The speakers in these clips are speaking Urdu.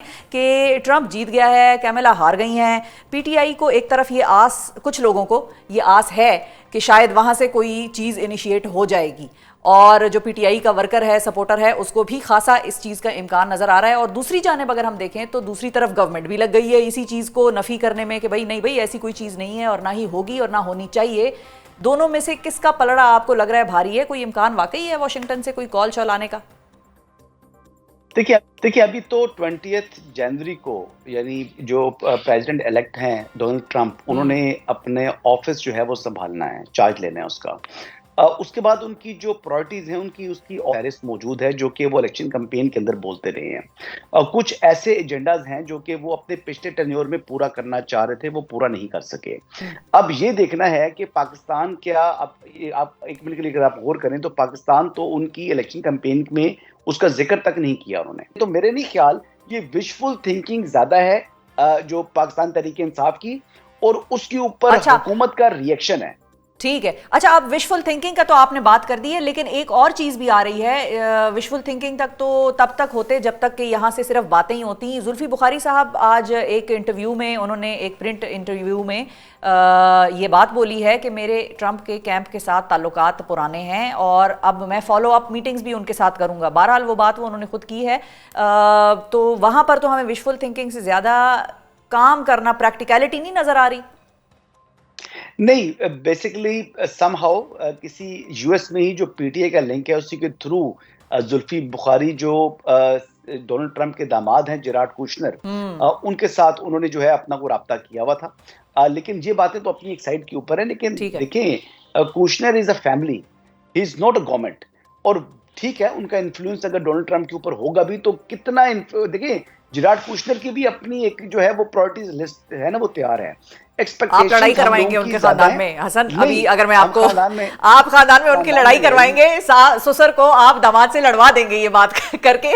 کہ ٹرمپ جیت گیا ہے، کیملا ہار گئی ہیں. پی ٹی آئی کو ایک طرف یہ آس، کچھ لوگوں کو یہ آس ہے کہ شاید وہاں سے کوئی چیز انیشیٹ ہو جائے گی، اور جو پی ٹی آئی کا ورکر ہے، سپورٹر ہے، اس کو بھی خاصا اس چیز کا امکان نظر آ رہا ہے. اور دوسری جانب اگر ہم دیکھیں تو دوسری طرف گورنمنٹ بھی لگ گئی ہے اسی چیز کو نفی کرنے میں کہ نہیں بھائی ایسی کوئی چیز نہیں ہے اور نہ ہی ہوگی اور نہ ہونی چاہیے. دونوں میں سے کس کا پلڑا آپ کو لگ رہا ہے بھاری ہے؟ کوئی امکان واقعی ہے واشنگٹن سے کوئی کال شال آنے کا؟ دیکھیے ابھی تو 20 جنوری کو یعنی جو پریزیڈنٹ الیکٹ ہیں ڈونلڈ ٹرمپ، انہوں نے اپنے آفس جو ہے وہ سنبھالنا ہے، چارج لینا ہے اس کا. اس کے بعد ان کی جو پرائرٹیز ہیں ان کی اس کی فہرست موجود ہے جو کہ وہ الیکشن کمپین کے اندر بولتے رہے ہیں. کچھ ایسے ایجنڈاز ہیں جو کہ وہ اپنے پچھلے ٹینیور میں پورا کرنا چاہ رہے تھے، وہ پورا نہیں کر سکے. اب یہ دیکھنا ہے کہ پاکستان کیا، آپ ایک منٹ کے لیے اگر آپ غور کریں تو پاکستان تو ان کی الیکشن کمپین میں اس کا ذکر تک نہیں کیا انہوں نے. تو میرے نہیں خیال یہ وشفل تھنکنگ زیادہ ہے جو پاکستان تحریک انصاف کی، اور اس کے اوپر حکومت کا ریئیکشن ہے. ٹھیک ہے. اچھا، اب وشفل تھنکنگ کا تو آپ نے بات کر دی ہے، لیکن ایک اور چیز بھی آ رہی ہے. وشفل تھنکنگ تک تو تب تک ہوتے جب تک کہ یہاں سے صرف باتیں ہی ہوتی ہیں. زلفی بخاری صاحب آج ایک انٹرویو میں، انہوں نے ایک پرنٹ انٹرویو میں یہ بات بولی ہے کہ میرے ٹرمپ کے کیمپ کے ساتھ تعلقات پرانے ہیں اور اب میں فالو اپ میٹنگز بھی ان کے ساتھ کروں گا. بہرحال وہ بات انہوں نے خود کی ہے. تو وہاں پر تو ہمیں وشفل تھنکنگ سے زیادہ کام کرنا، پریکٹیکلٹی نہیں نظر آ رہی. نہیں، بیسیکلی سم ہاؤ کسی یو ایس میں ہی جو پی ٹی آئی کا لنک ہے اسی کے تھرو زلفی بخاری جو ڈونلڈ ٹرمپ کے داماد ہیں جیرارڈ کوشنر، ان کے ساتھ انہوں نے جو ہے اپنا کوئی رابطہ کیا ہوا تھا. لیکن یہ باتیں تو اپنی ایک سائڈ کے اوپر ہیں. لیکن دیکھیں، Kushner is a family, he is not a government. اور ٹھیک ہے ان کا انفلوئنس اگر ڈونلڈ ٹرمپ کے اوپر ہوگا بھی تو کتنا، دیکھیں جیرارڈ کوشنر کی بھی اپنی ایک جو ہے وہ پرائرٹیز لسٹ ہے نا، وہ تیار ہے. آپ لڑائی کروائیں گے ان کے خاندان میں حسن؟ ابھی اگر میں آپ کو، آپ خاندان میں ان کی لڑائی کروائیں گے، سسر کو آپ داماد سے لڑوا دیں گے یہ بات کر کے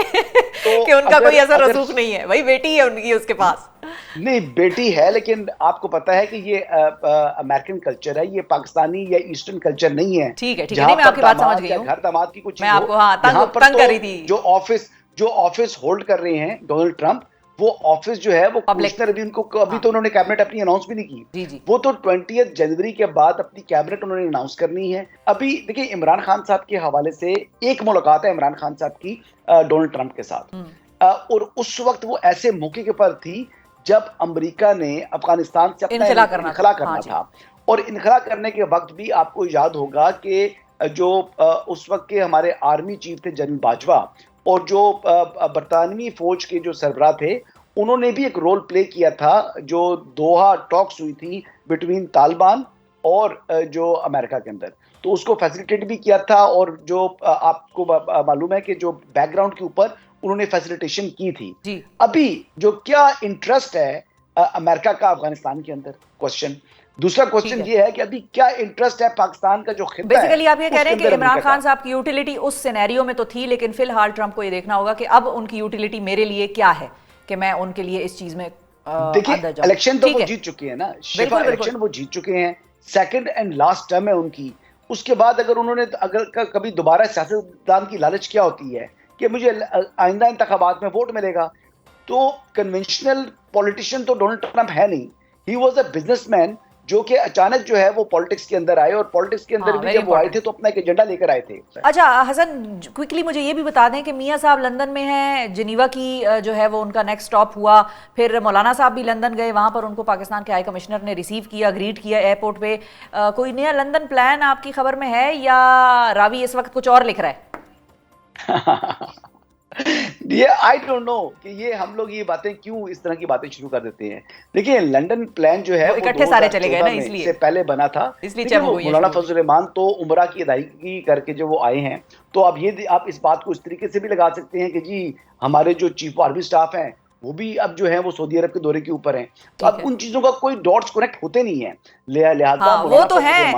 کہ ان کا کوئی اثر رسوخ نہیں ہے؟ وہی بیٹی ہے ان کی اس کے پاس. نہیں بیٹی ہے، لیکن آپ کو پتا ہے کہ یہ امریکن کلچر ہے، یہ پاکستانی یا ایسٹرن کلچر نہیں ہے. ٹھیک ہے، جہاں میں آپ کی بات سمجھ گئی ہوں. گھر داماد کی کچھ میں آپ کو یہاں پر تنگ کر رہی تھی. جو آفس ہولڈ کر رہے ہیں ڈونلڈ ٹرمپ، وہ آفس جو ہے وہ کوشنر ابھی ان کو، ابھی تو انہوں نے کیبنٹ اپنی اناؤنس بھی نہیں کی. وہ تو 20 جنوری کے بعد اپنی کیبنٹ انہوں نے اناؤنس کرنی ہے. ابھی دیکھیں عمران خان صاحب کے حوالے سے ایک ملاقات ہے عمران خان صاحب کی ڈونلڈ ٹرمپ کے ساتھ، اور اس وقت وہ ایسے موقع کے پر تھی جب امریکہ نے افغانستان سے اپنا انخلا کرنا تھا. اور انخلا کرنے کے وقت بھی آپ کو یاد ہوگا کہ جو اس وقت کے ہمارے آرمی چیف تھے جنرل باجوہ، اور جو برطانوی فوج کے جو سربراہ تھے، انہوں نے بھی ایک رول پلے کیا تھا جو دوحہ ٹاکس ہوئی تھی بٹوین طالبان اور جو امریکہ کے اندر، تو اس کو فیسیلیٹیٹ بھی کیا تھا. اور جو آپ کو معلوم ہے کہ جو بیک گراؤنڈ کے اوپر انہوں نے فیسیلیٹیشن کی تھی. ابھی جو کیا انٹرسٹ ہے امریکہ کا افغانستان کے اندر، کوسچن. دوسرا کوسچن یہ ہے کہ ابھی کیا انٹرسٹ ہے پاکستان کا جو خطہ ہے. بیسیکلی آپ یہ کہہ رہے ہیں کہ عمران خان صاحب کی یوٹیلیٹی اس سینیریو میں تو تھی، لیکن فی الحال ٹرمپ کو یہ دیکھنا ہوگا کہ اب ان کی یوٹیلیٹی میرے لیے کیا ہے کہ میں ان کے لیے اس چیز میں دیکھیں الیکشن تو وہ جیت چکے ہیں نا، شفا الیکشن وہ جیت چکے ہیں، سیکنڈ اینڈ لاسٹ ٹرم ہے ان کی. اس کے بعد اگر انہوں نے کبھی دوبارہ سیاستدان کی لالچ کیا ہوتی ہے کہ مجھے آئندہ انتخابات میں ووٹ ملے گا، تو کنونشنل پولیٹیشین تو ڈونلڈ ٹرمپ ہے نہیں. He was a business man جو کہ اچانک جو ہے وہ پالیٹکس کے اندر آئے، اور پالیٹکس کے اندر بھی جب وہ آئے تھے تو اپنا ایک ایجنڈا لے کر آئے تھے. اچھا حسن، کوئکلی مجھے یہ بھی بتا دیں کہ میاں صاحب لندن میں ہیں، جنیوا کی جو ہے وہ ان کا نیکسٹ سٹاپ ہوا، پھر مولانا صاحب بھی لندن گئے، وہاں پر ان کو پاکستان کے ہائی کمشنر نے ریسیو کیا، گریٹ کیا ایئرپورٹ پہ. کوئی نیا لندن پلان آپ کی خبر میں ہے یا راوی اس وقت کچھ اور لکھ رہا ہے؟ یہ آئی ڈونٹ نو کہ یہ ہم لوگ یہ باتیں کیوں اس طرح کی باتیں شروع کر دیتے ہیں. دیکھیں لنڈن پلان جو ہے وہ اکٹھے سارے چلے گئے نا، اس لیے سے پہلے بنا تھا. مولانا فضل الرحمان تو عمرہ کی ادائیگی کر کے جو وہ آئے ہیں، تو اب یہ آپ اس بات کو اس طریقے سے بھی لگا سکتے ہیں کہ جی ہمارے جو چیف آرمی سٹاف ہیں وہ بھی اب جو ہے وہ سعودی عرب کے دورے کے اوپر ہیں. تو اب ان چیزوں کا کوئی ڈاٹس کنیکٹ ہوتے نہیں ہیں، لہٰذا وہ تو ہے.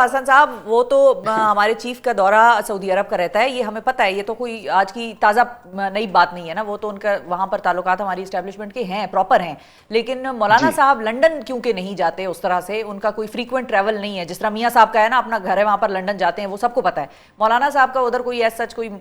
حسن صاحب وہ تو ہمارے چیف کا دورہ سعودی عرب کا رہتا ہے، یہ ہمیں پتہ ہے، یہ تو کوئی آج کی تازہ نئی بات نہیں ہے نا. وہ تو ان کا وہاں پر تعلقات ہماری اسٹیبلشمنٹ کے ہیں، پراپر ہیں. لیکن مولانا صاحب لنڈن کیونکہ نہیں جاتے اس طرح سے، ان کا کوئی فریکوینٹ ٹریول نہیں ہے، جس طرح میاں صاحب کا ہے نا، اپنا گھر ہے وہاں پر لنڈن جاتے ہیں، وہ سب کو پتہ ہے. مولانا صاحب کا ادھر کوئی ایسا کوئی